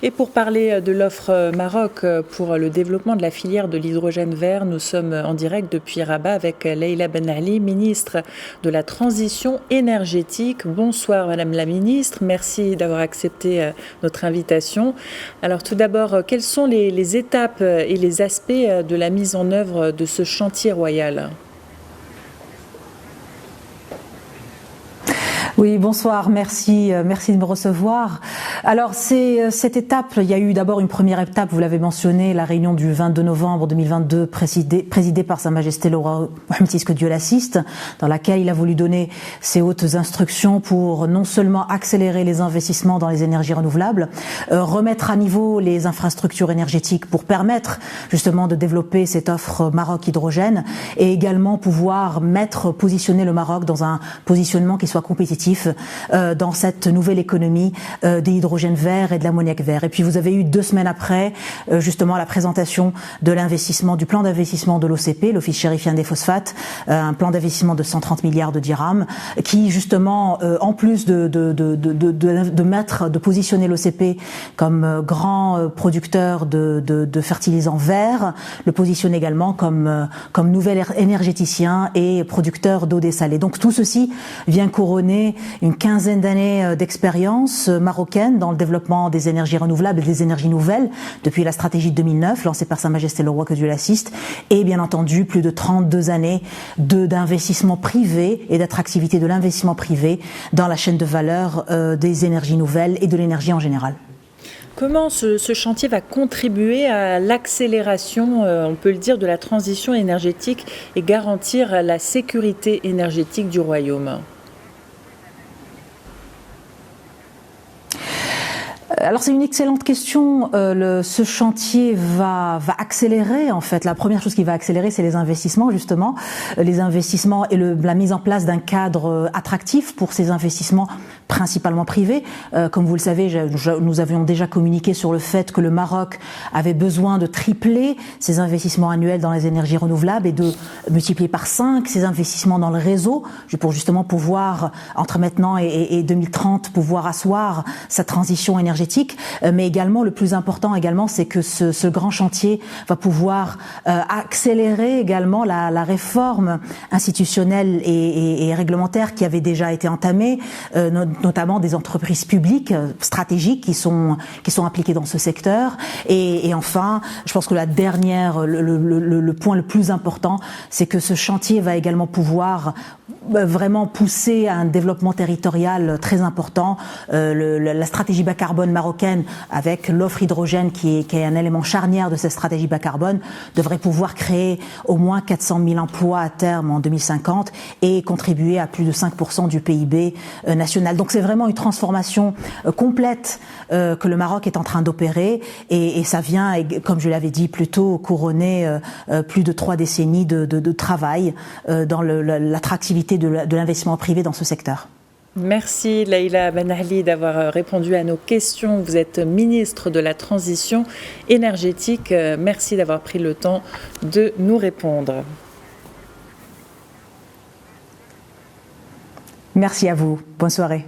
Et pour parler de l'offre Maroc pour le développement de la filière de l'hydrogène vert, nous sommes en direct depuis Rabat avec Leïla Ben Ali, ministre de la Transition énergétique. Bonsoir Madame la Ministre, merci d'avoir accepté notre invitation. Alors tout d'abord, quelles sont les étapes et les aspects de la mise en œuvre de ce chantier royal ? Oui, bonsoir, merci de me recevoir. Alors, cette étape, il y a eu d'abord une première étape, vous l'avez mentionné, la réunion du 22 novembre 2022, présidée par Sa Majesté le roi Mohammed VI, que Dieu l'assiste, dans laquelle il a voulu donner ses hautes instructions pour non seulement accélérer les investissements dans les énergies renouvelables, remettre à niveau les infrastructures énergétiques pour permettre justement de développer cette offre Maroc hydrogène et également pouvoir positionner le Maroc dans un positionnement qui soit compétitif dans cette nouvelle économie des hydrogènes verts et de l'ammoniac vert. Et puis vous avez eu 2 semaines après justement la présentation de l'investissement, du plan d'investissement de l'OCP, l'Office chérifien des phosphates, un plan d'investissement de 130 milliards de dirhams, qui justement en plus de positionner l'OCP comme grand producteur de fertilisants verts, le positionne également comme nouvel énergéticien et producteur d'eau dessalée. Donc tout ceci vient couronner une quinzaine d'années d'expérience marocaine dans le développement des énergies renouvelables et des énergies nouvelles depuis la stratégie de 2009 lancée par Sa Majesté le roi, que Dieu l'assiste, et bien entendu plus de 32 années d'investissement privé et d'attractivité de l'investissement privé dans la chaîne de valeur des énergies nouvelles et de l'énergie en général. Comment ce chantier va contribuer à l'accélération, on peut le dire, de la transition énergétique et garantir la sécurité énergétique du royaume ? Alors c'est une excellente question. Ce chantier va accélérer en fait. La première chose qui va accélérer, c'est les investissements justement, les investissements et la mise en place d'un cadre attractif pour ces investissements principalement privés. Comme vous le savez, nous avions déjà communiqué sur le fait que le Maroc avait besoin de tripler ses investissements annuels dans les énergies renouvelables et de multiplier par 5 ses investissements dans le réseau pour justement pouvoir, entre maintenant et 2030, pouvoir asseoir sa transition énergétique. Mais également, le plus important également, c'est que ce grand chantier va pouvoir accélérer également la réforme institutionnelle et réglementaire qui avait déjà été entamée, notamment des entreprises publiques stratégiques qui sont impliquées dans ce secteur. Et enfin, je pense que le point le plus important, c'est que ce chantier va également pouvoir vraiment pousser à un développement territorial très important. La stratégie bas carbone marocaine, avec l'offre hydrogène qui est un élément charnière de cette stratégie bas carbone, devrait pouvoir créer au moins 400 000 emplois à terme en 2050 et contribuer à plus de 5% du PIB national. Donc c'est vraiment une transformation complète que le Maroc est en train d'opérer et ça vient, comme je l'avais dit plus tôt, couronner plus de 3 décennies de travail dans l'attractivité de l'investissement privé dans ce secteur. Merci Leïla Ben Ali d'avoir répondu à nos questions. Vous êtes ministre de la Transition énergétique. Merci d'avoir pris le temps de nous répondre. Merci à vous. Bonne soirée.